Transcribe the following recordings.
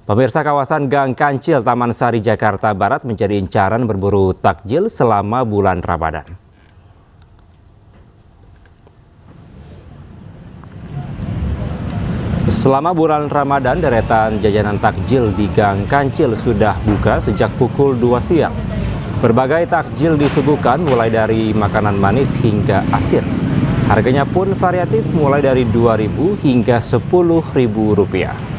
Pemirsa, kawasan Gang Kancil, Taman Sari, Jakarta Barat menjadi incaran berburu takjil selama bulan Ramadan. Selama bulan Ramadan, deretan jajanan takjil di Gang Kancil sudah buka sejak pukul 2 siang. Berbagai takjil disuguhkan mulai dari makanan manis hingga asin. Harganya pun variatif mulai dari Rp2.000 hingga Rp10.000.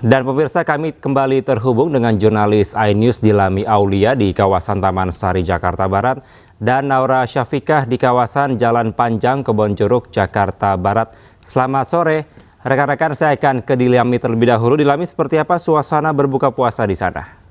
Dan pemirsa, kami kembali terhubung dengan jurnalis iNews Dilami Aulia di kawasan Taman Sari, Jakarta Barat, dan Naura Syafikah di kawasan Jalan Panjang, Kebonjeruk, Jakarta Barat. Selamat sore, rekan-rekan, saya akan ke Dilami terlebih dahulu. Dilami, seperti apa suasana berbuka puasa di sana?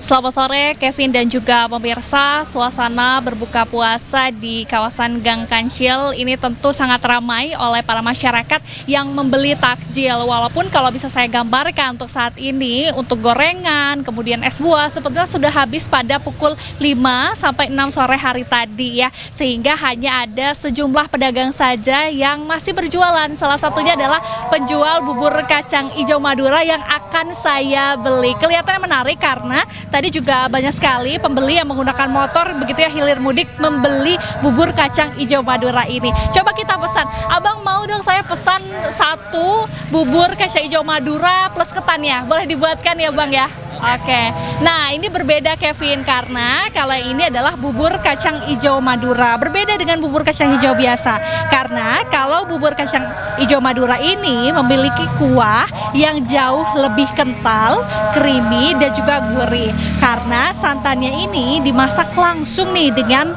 Selamat sore Kevin dan juga pemirsa. Suasana berbuka puasa di kawasan Gang Kancil ini tentu sangat ramai oleh para masyarakat yang membeli takjil. Walaupun kalau bisa saya gambarkan untuk saat ini untuk gorengan, kemudian es buah sebetulnya sudah habis pada pukul 5 sampai 6 sore hari tadi ya. Sehingga hanya ada sejumlah pedagang saja yang masih berjualan. Salah satunya adalah penjual bubur kacang hijau Madura yang akan saya beli. Kelihatannya menarik karena tadi juga banyak sekali pembeli yang menggunakan motor begitu ya, hilir mudik membeli bubur kacang hijau Madura ini. Coba kita pesan. Abang, mau dong saya pesan satu bubur kacang hijau Madura plus ketannya. Boleh dibuatkan ya Bang ya? Oke. Nah, ini berbeda Kevin karena kalau ini adalah bubur kacang hijau Madura. Berbeda dengan bubur kacang hijau biasa. Karena kalau bubur kacang hijau Madura ini memiliki kuah yang jauh lebih kental, creamy dan juga gurih. Karena santannya ini dimasak langsung nih dengan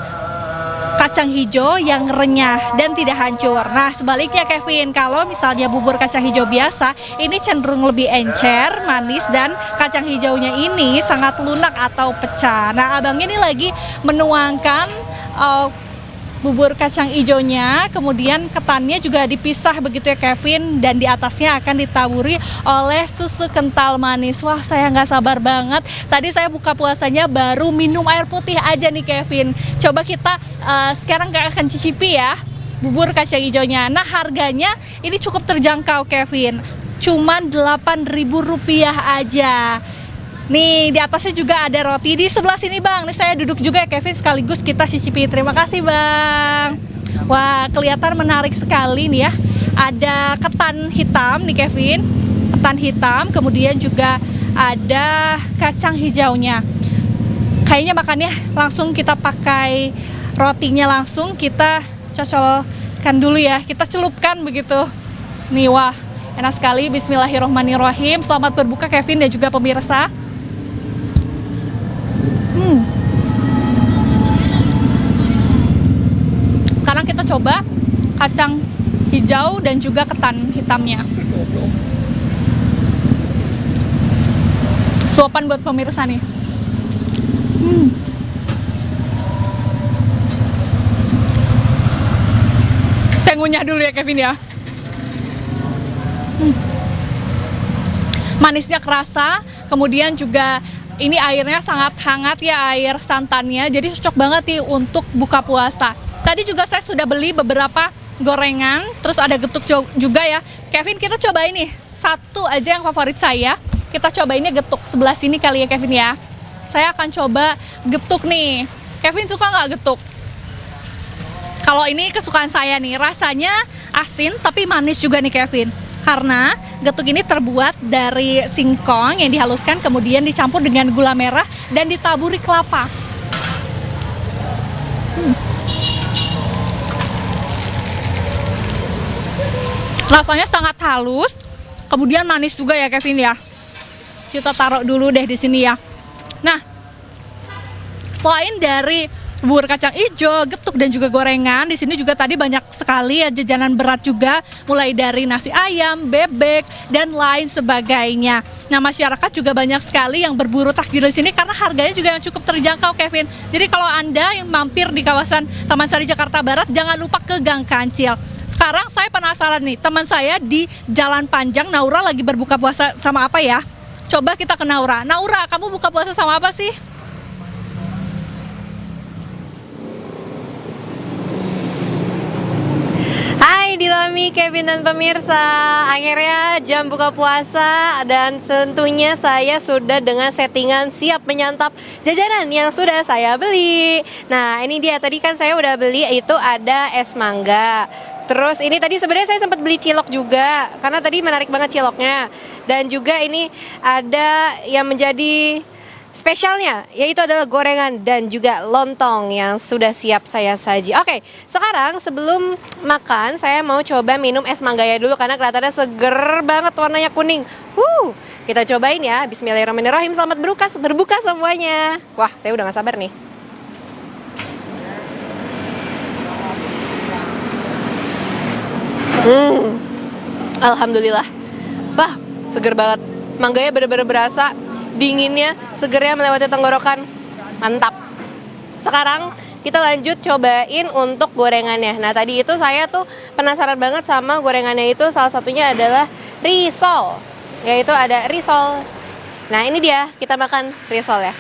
kacang hijau yang renyah dan tidak hancur. Nah, sebaliknya Kevin, kalau misalnya bubur kacang hijau biasa, ini cenderung lebih encer, manis, dan kacang hijaunya ini sangat lunak atau pecah. Nah, abangnya ini lagi menuangkan bubur kacang hijaunya, kemudian ketannya juga dipisah begitu ya Kevin, dan di atasnya akan ditaburi oleh susu kental manis. Wah, saya nggak sabar banget. Tadi saya buka puasanya baru minum air putih aja nih Kevin. Coba kita sekarang nggak akan cicipi ya bubur kacang hijaunya. Nah, harganya ini cukup terjangkau Kevin, cuman Rp8.000 aja. Nih, di atasnya juga ada roti. Di sebelah sini Bang, nih saya duduk juga ya Kevin, sekaligus kita cicipi. Terima kasih Bang. Wah, kelihatan menarik sekali nih ya. Ada ketan hitam nih Kevin, ketan hitam, kemudian juga ada kacang hijaunya. Kayaknya makannya langsung kita pakai rotinya, langsung kita cocolkan dulu ya, kita celupkan begitu. Nih, wah, enak sekali. Bismillahirrohmanirrohim. Selamat berbuka Kevin dan juga pemirsa. Sekarang kita coba kacang hijau dan juga ketan hitamnya. Suapan buat pemirsa nih. Saya ngunyah dulu ya Kevin ya. Manisnya kerasa, kemudian juga ini airnya sangat hangat ya, air santannya, jadi cocok banget nih untuk buka puasa. Tadi juga saya sudah beli beberapa gorengan, terus ada getuk juga ya. Kevin, kita coba ini satu aja yang favorit saya. Kita cobainnya getuk sebelah sini kali ya Kevin ya. Saya akan coba getuk nih. Kevin suka nggak getuk? Kalau ini kesukaan saya nih, rasanya asin tapi manis juga nih Kevin. Karena getuk ini terbuat dari singkong yang dihaluskan kemudian dicampur dengan gula merah dan ditaburi kelapa. Rasanya sangat halus, kemudian manis juga ya Kevin ya. Kita taruh dulu deh di sini ya. Nah, selain dari bubur kacang hijau, getuk dan juga gorengan. Di sini juga tadi banyak sekali ya jajanan berat juga, mulai dari nasi ayam, bebek dan lain sebagainya. Nah, masyarakat juga banyak sekali yang berburu takjil di sini karena harganya juga yang cukup terjangkau, Kevin. Jadi kalau Anda yang mampir di kawasan Taman Sari Jakarta Barat, jangan lupa ke Gang Kancil. Sekarang saya penasaran nih, teman saya di Jalan Panjang, Naura lagi berbuka puasa sama apa ya? Coba kita ke Naura. Naura, kamu buka puasa sama apa sih? Hai Dilami, Kevin dan pemirsa. Akhirnya jam buka puasa dan tentunya saya sudah dengan settingan siap menyantap jajanan yang sudah saya beli. Nah, ini dia, tadi kan saya udah beli, itu ada es mangga. Terus ini tadi sebenarnya saya sempat beli cilok juga karena tadi menarik banget ciloknya. Dan juga ini ada yang menjadi spesialnya, yaitu adalah gorengan dan juga lontong yang sudah siap saya saji. Oke, sekarang sebelum makan saya mau coba minum es manggaya dulu karena kelihatannya seger banget, warnanya kuning. Kita cobain ya. Bismillahirrahmanirrahim. Selamat berbuka semuanya. Wah, saya udah gak sabar nih. Alhamdulillah. Wah, seger banget. Mangganya bener-bener berasa, dinginnya, segernya melewati tenggorokan. Mantap. Sekarang kita lanjut cobain untuk gorengannya. Nah, tadi itu saya tuh penasaran banget sama gorengannya itu. Salah satunya adalah risol, yaitu ada risol. Nah, ini dia, kita makan risol ya.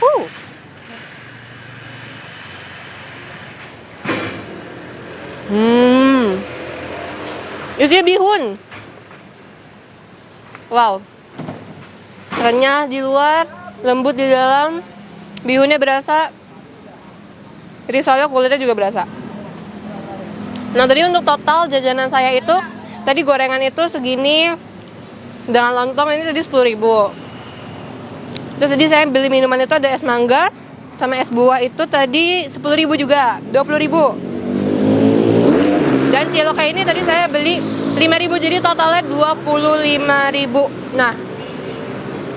Isinya bihun. Wow, renyah di luar, lembut di dalam, bihunnya berasa, risolnya kulitnya juga berasa. Nah, tadi untuk total jajanan saya itu, tadi gorengan itu segini, dengan lontong ini tadi 10.000. Terus tadi saya beli minuman itu ada es mangga, sama es buah itu tadi 10.000 juga, 20.000. Dan ciloknya ini tadi saya beli 5.000, jadi totalnya 25.000. Nah,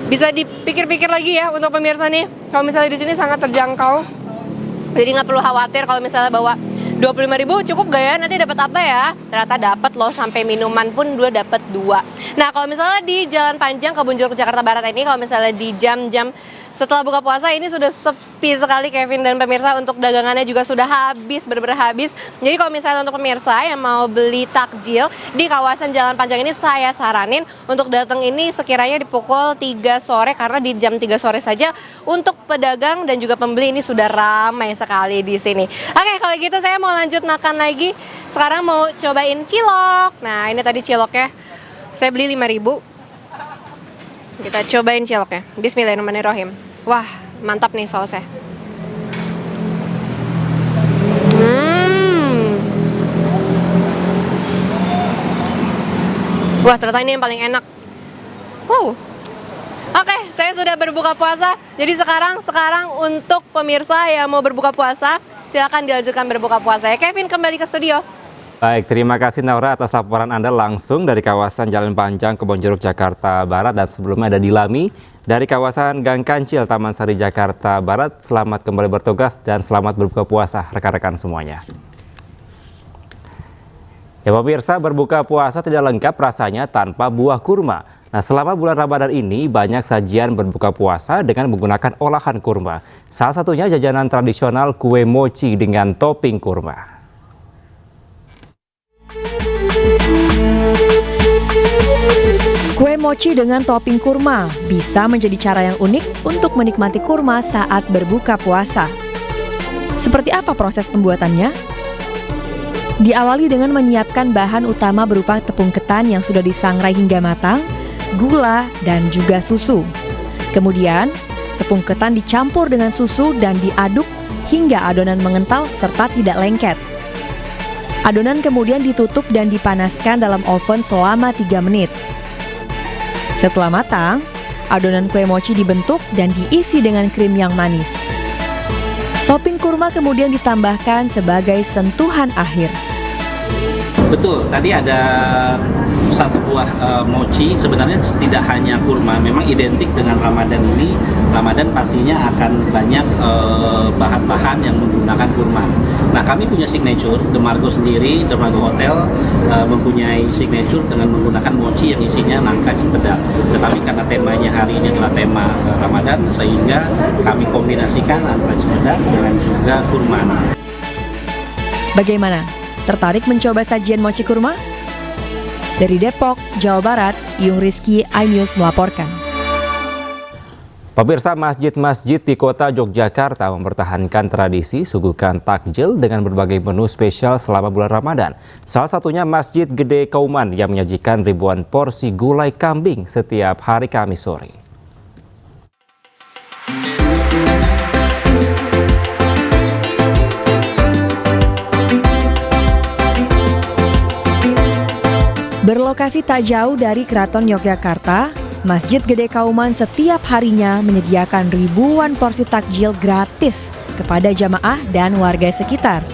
bisa dipikir-pikir lagi ya untuk pemirsa nih. Kalau misalnya di sini sangat terjangkau, jadi nggak perlu khawatir kalau misalnya bawa 25.000 cukup gak ya? Nanti dapat apa ya? Ternyata dapat loh, sampai minuman pun dapat 2. Nah, kalau misalnya di Jalan Panjang Kebonjeruk Jakarta Barat ini, kalau misalnya di jam-jam setelah buka puasa ini sudah sepi sekali, Kevin dan pemirsa. Untuk dagangannya juga sudah habis, benar-benar habis. Jadi kalau misalnya untuk pemirsa yang mau beli takjil di kawasan Jalan Panjang ini, saya saranin untuk datang ini sekiranya di pukul 3 sore, karena di jam 3 sore saja untuk pedagang dan juga pembeli ini sudah ramai sekali di sini. Oke, kalau gitu saya mau lanjut makan lagi. Sekarang mau cobain cilok. Nah, ini tadi ciloknya saya beli 5.000. Kita cobain ciloknya. Bismillahirrahmanirrahim. Wah, mantap nih sausnya. Wah, ternyata ini yang paling enak. Oke, saya sudah berbuka puasa. Jadi sekarang untuk pemirsa yang mau berbuka puasa, silakan dilanjutkan berbuka puasa ya. Kevin, kembali ke studio. Baik, terima kasih Naura atas laporan Anda langsung dari kawasan Jalan Panjang Kebonjeruk Jakarta Barat. Dan sebelumnya ada Dilami dari kawasan Gang Kancil Taman Sari Jakarta Barat. Selamat kembali bertugas dan selamat berbuka puasa rekan-rekan semuanya. Ya pemirsa, berbuka puasa tidak lengkap rasanya tanpa buah kurma. Nah, selama bulan Ramadan ini banyak sajian berbuka puasa dengan menggunakan olahan kurma. Salah satunya jajanan tradisional kue mochi dengan topping kurma. Kue mochi dengan topping kurma bisa menjadi cara yang unik untuk menikmati kurma saat berbuka puasa. Seperti apa proses pembuatannya? Diawali dengan menyiapkan bahan utama berupa tepung ketan yang sudah disangrai hingga matang, gula, dan juga susu. Kemudian, tepung ketan dicampur dengan susu dan diaduk hingga adonan mengental serta tidak lengket. Adonan kemudian ditutup dan dipanaskan dalam oven selama 3 menit. Setelah matang, adonan kue mochi dibentuk dan diisi dengan krim yang manis. Topping kurma kemudian ditambahkan sebagai sentuhan akhir. Betul, tadi ada satu buah mochi sebenarnya tidak hanya kurma, memang identik dengan Ramadan ini. Ramadan pastinya akan banyak bahan-bahan yang menggunakan kurma. Nah, kami punya signature, The Margo sendiri, The Margo Hotel mempunyai signature dengan menggunakan mochi yang isinya nangka cipedal. Tetapi karena temanya hari ini adalah tema Ramadan, sehingga kami kombinasikan antara cipedal dengan juga kurma. Bagaimana? Tertarik mencoba sajian mochi kurma? Dari Depok, Jawa Barat, Yung Rizky, iNews melaporkan. Pemirsa, masjid-masjid di kota Yogyakarta mempertahankan tradisi suguhkan takjil dengan berbagai menu spesial selama bulan Ramadan. Salah satunya Masjid Gede Kauman yang menyajikan ribuan porsi gulai kambing setiap hari Kamis sore. Berlokasi tak jauh dari Keraton Yogyakarta, Masjid Gede Kauman setiap harinya menyediakan ribuan porsi takjil gratis kepada jamaah dan warga sekitar.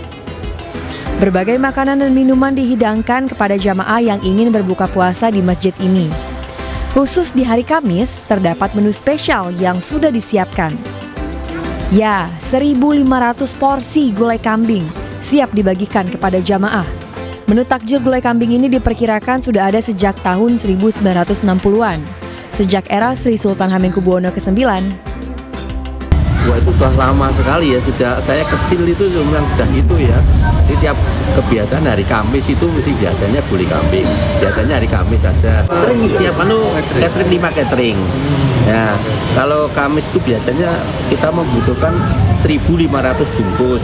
Berbagai makanan dan minuman dihidangkan kepada jamaah yang ingin berbuka puasa di masjid ini. Khusus di hari Kamis, terdapat menu spesial yang sudah disiapkan. Ya, 1.500 porsi gulai kambing siap dibagikan kepada jamaah. Menu takjil gulai kambing ini diperkirakan sudah ada sejak tahun 1960-an. Sejak era Sri Sultan Hamengkubuwono ke-9. Wah, itu sudah lama sekali ya, sejak saya kecil itu memang sudah gitu ya. Jadi tiap kebiasaan hari Kamis itu mesti biasanya gulai kambing. Biasanya hari Kamis saja. Tiap catering 5 catering. Ya, kalau Kamis itu biasanya kita membutuhkan 1.500 bungkus.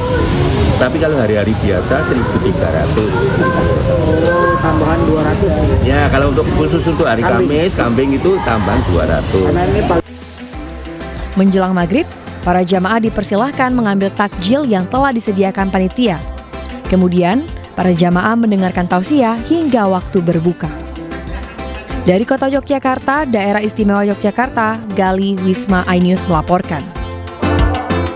Tapi kalau hari-hari biasa 1.300. Oh, tambahan 200 nih. Ya, kalau untuk khusus untuk hari Kamis, kambing itu tambahan 200. Menjelang maghrib, para jamaah dipersilahkan mengambil takjil yang telah disediakan panitia. Kemudian, para jamaah mendengarkan tausiah hingga waktu berbuka. Dari kota Yogyakarta, Daerah Istimewa Yogyakarta, Gali Wisma iNews melaporkan.